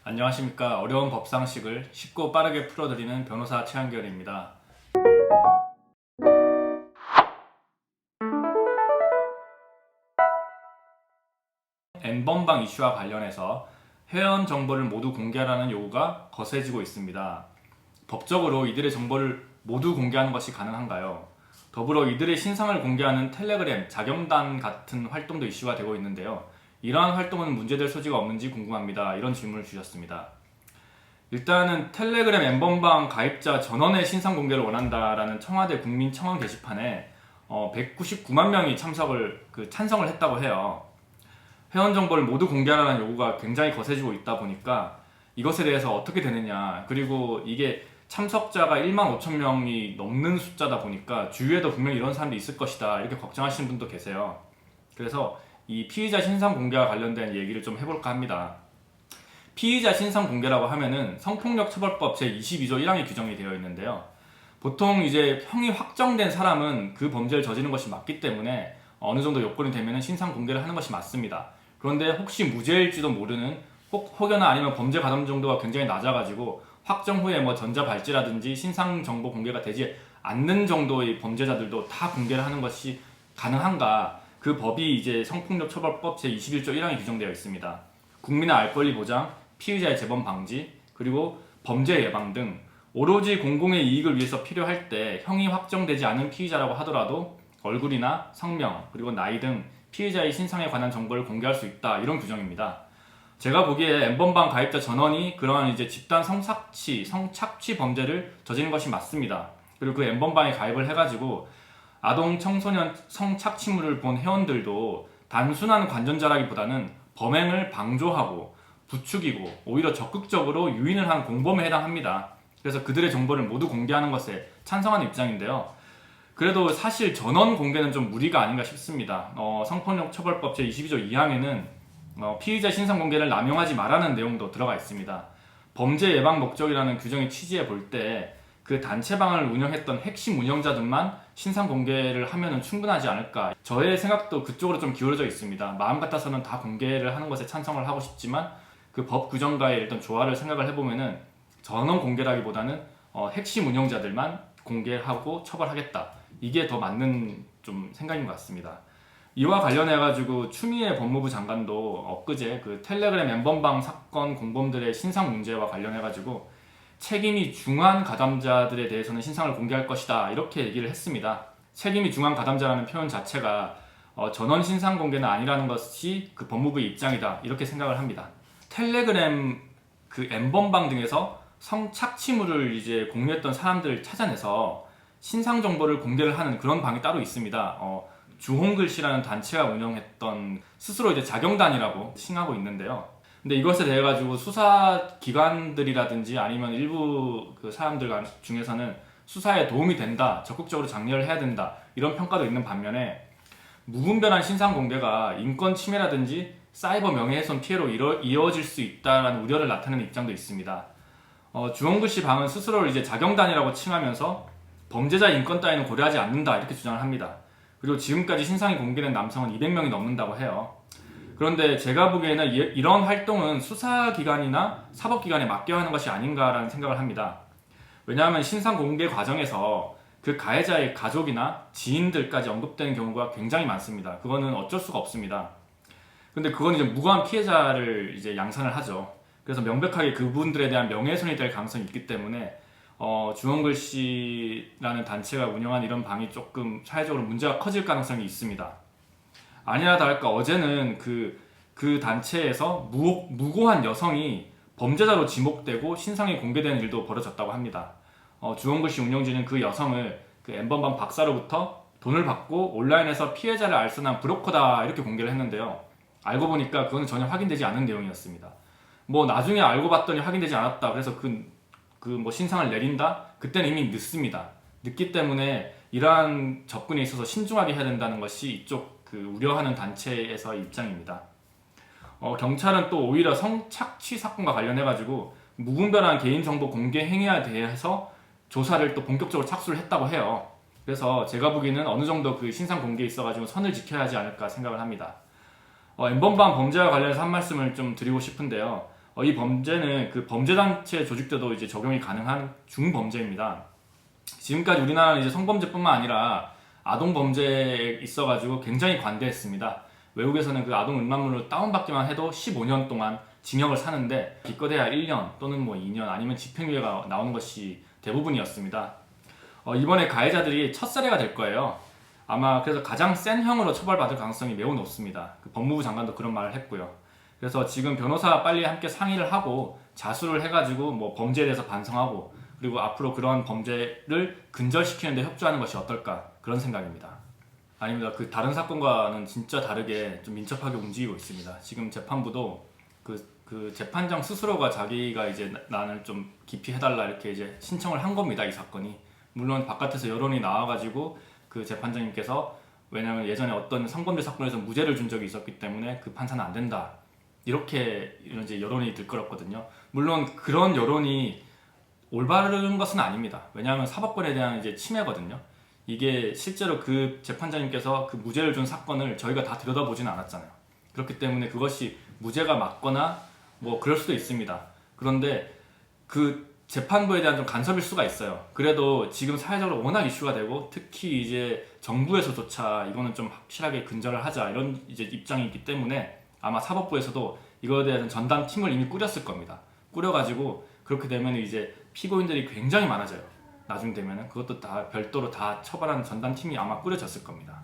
안녕하십니까. 어려운 법상식을 쉽고 빠르게 풀어드리는 변호사 최한결입니다. N번방 이슈와 관련해서 회원 정보를 모두 공개하라는 요구가 거세지고 있습니다. 법적으로 이들의 정보를 모두 공개하는 것이 가능한가요? 더불어 이들의 신상을 공개하는 텔레그램, 자경단 같은 활동도 이슈가 되고 있는데요. 이러한 활동은 문제될 소지가 없는지 궁금합니다. 이런 질문을 주셨습니다. 일단은 텔레그램 N번방 가입자 전원의 신상 공개를 원한다라는 청와대 국민청원 게시판에 199만 명이 찬성을 했다고 해요. 회원 정보를 모두 공개하라는 요구가 굉장히 거세지고 있다 보니까 이것에 대해서 어떻게 되느냐, 그리고 이게 참석자가 1만 5천 명이 넘는 숫자다 보니까 주위에도 분명히 이런 사람들이 있을 것이다, 이렇게 걱정하시는 분도 계세요. 그래서 이 피의자 신상 공개와 관련된 얘기를 좀 해볼까 합니다. 피의자 신상 공개라고 하면은 성폭력 처벌법 제22조 1항에 규정이 되어 있는데요. 보통 이제 형이 확정된 사람은 그 범죄를 저지른 것이 맞기 때문에 어느 정도 요건이 되면은 신상 공개를 하는 것이 맞습니다. 그런데 혹시 무죄일지도 모르는, 혹여나 아니면 범죄 가담 정도가 굉장히 낮아가지고 확정 후에 전자발찌라든지 신상 정보 공개가 되지 않는 정도의 범죄자들도 다 공개를 하는 것이 가능한가? 그 법이 이제 성폭력 처벌법 제21조 1항에 규정되어 있습니다. 국민의 알 권리 보장, 피의자의 재범 방지, 그리고 범죄 예방 등 오로지 공공의 이익을 위해서 필요할 때 형이 확정되지 않은 피의자라고 하더라도 얼굴이나 성명, 그리고 나이 등 피의자의 신상에 관한 정보를 공개할 수 있다, 이런 규정입니다. 제가 보기에 N번방 가입자 전원이 그러한 이제 집단 성착취 범죄를 저지른 것이 맞습니다. 그리고 그 N번방에 가입을 해가지고 아동 청소년 성착취물을 본 회원들도 단순한 관전자라기보다는 범행을 방조하고 부추기고 오히려 적극적으로 유인을 한 공범에 해당합니다. 그래서 그들의 정보를 모두 공개하는 것에 찬성하는 입장인데요. 그래도 사실 전원 공개는 좀 무리가 아닌가 싶습니다. 성폭력 처벌법 제22조 2항에는 피의자 신상 공개를 남용하지 말라는 내용도 들어가 있습니다. 범죄 예방 목적이라는 규정의 취지에 볼 때 그 단체방을 운영했던 핵심 운영자들만 신상 공개를 하면 충분하지 않을까. 저의 생각도 그쪽으로 좀 기울어져 있습니다. 마음 같아서는 다 공개를 하는 것에 찬성을 하고 싶지만 그 법 규정과의 일단 조화를 생각을 해보면은 전원 공개라기보다는 핵심 운영자들만 공개하고 처벌하겠다, 이게 더 맞는 좀 생각인 것 같습니다. 이와 관련해가지고 추미애 법무부 장관도 엊그제 그 텔레그램 N번방 사건 공범들의 신상 문제와 관련해가지고 책임이 중한 가담자들에 대해서는 신상을 공개할 것이다, 이렇게 얘기를 했습니다. 책임이 중한 가담자라는 표현 자체가 전원 신상 공개는 아니라는 것이 그 법무부의 입장이다, 이렇게 생각을 합니다. 텔레그램 그 N번방 등에서 성착취물을 이제 공유했던 사람들을 찾아내서 신상 정보를 공개를 하는 그런 방이 따로 있습니다. 주홍글씨라는 단체가 운영했던, 스스로 이제 자경단이라고 칭하고 있는데요. 근데 이것에 대해 가지고 수사기관들이라든지 아니면 일부 그 사람들 중에서는 수사에 도움이 된다, 적극적으로 장려를 해야 된다, 이런 평가도 있는 반면에 무분별한 신상 공개가 인권 침해라든지 사이버 명예훼손 피해로 이어질 수 있다는 우려를 나타내는 입장도 있습니다. 주홍글씨 방은 스스로를 이제 자경단이라고 칭하면서 범죄자 인권 따위는 고려하지 않는다, 이렇게 주장을 합니다. 그리고 지금까지 신상이 공개된 남성은 200명이 넘는다고 해요. 그런데 제가 보기에는 이런 활동은 수사기관이나 사법기관에 맡겨야 하는 것이 아닌가라는 생각을 합니다. 왜냐하면 신상 공개 과정에서 그 가해자의 가족이나 지인들까지 언급되는 경우가 굉장히 많습니다. 그거는 어쩔 수가 없습니다. 근데 그건 이제 무고한 피해자를 이제 양산을 하죠. 그래서 명백하게 그분들에 대한 명예훼손이 될 가능성이 있기 때문에 주홍글씨라는 단체가 운영한 이런 방이 조금 사회적으로 문제가 커질 가능성이 있습니다. 아니나 다를까 어제는 그 단체에서 무고한 여성이 범죄자로 지목되고 신상이 공개되는 일도 벌어졌다고 합니다. 주홍글씨 운영진은 그 여성을 그 N번방 박사로부터 돈을 받고 온라인에서 피해자를 알선한 브로커다, 이렇게 공개를 했는데요. 알고 보니까 그건 전혀 확인되지 않은 내용이었습니다. 나중에 알고 봤더니 확인되지 않았다, 그래서 신상을 내린다? 그때는 이미 늦습니다. 늦기 때문에 이러한 접근에 있어서 신중하게 해야 된다는 것이 이쪽 우려하는 단체에서의 입장입니다. 경찰은 또 오히려 성착취 사건과 관련해가지고 무분별한 개인정보 공개 행위에 대해서 조사를 또 본격적으로 착수를 했다고 해요. 그래서 제가 보기에는 어느 정도 그 신상 공개에 있어가지고 선을 지켜야 하지 않을까 생각을 합니다. N번방 범죄와 관련해서 한 말씀을 좀 드리고 싶은데요. 이 범죄는 그 범죄단체 조직 때도 이제 적용이 가능한 중범죄입니다. 지금까지 우리나라는 이제 성범죄뿐만 아니라 아동 범죄에 있어가지고 굉장히 관대했습니다. 외국에서는 그 아동 음란물을 다운받기만 해도 15년 동안 징역을 사는데 기껏해야 1년 또는 뭐 2년 아니면 집행유예가 나오는 것이 대부분이었습니다. 이번에 가해자들이 첫 사례가 될 거예요. 아마 그래서 가장 센 형으로 처벌받을 가능성이 매우 높습니다. 그 법무부 장관도 그런 말을 했고요. 그래서 지금 변호사 빨리 함께 상의를 하고 자수를 해가지고 뭐 범죄에 대해서 반성하고 그리고 앞으로 그런 범죄를 근절시키는 데 협조하는 것이 어떨까 그런 생각입니다. 아닙니다. 그 다른 사건과는 진짜 다르게 좀 민첩하게 움직이고 있습니다. 지금 재판부도 그 재판장 스스로가 자기가 이제 나는 좀 깊이 해달라 이렇게 이제 신청을 한 겁니다. 이 사건이. 물론 바깥에서 여론이 나와가지고 그 재판장님께서 왜냐하면 예전에 어떤 성범죄 사건에서 무죄를 준 적이 있었기 때문에 그 판사는 안 된다. 이렇게 이제 여론이 들끓었거든요. 물론 그런 여론이 올바른 것은 아닙니다. 왜냐하면 사법권에 대한 이제 침해거든요. 이게 실제로 그 재판장님께서 그 무죄를 준 사건을 저희가 다 들여다보지는 않았잖아요. 그렇기 때문에 그것이 무죄가 맞거나 뭐 그럴 수도 있습니다. 그런데 그 재판부에 대한 좀 간섭일 수가 있어요. 그래도 지금 사회적으로 워낙 이슈가 되고 특히 이제 정부에서조차 이거는 좀 확실하게 근절을 하자 이런 이제 입장이 있기 때문에 아마 사법부에서도 이거에 대한 전담 팀을 이미 꾸렸을 겁니다. 꾸려가지고 그렇게 되면 이제 피고인들이 굉장히 많아져요. 나중 되면은 그것도 다 별도로 다 처벌하는 전담 팀이 아마 꾸려졌을 겁니다.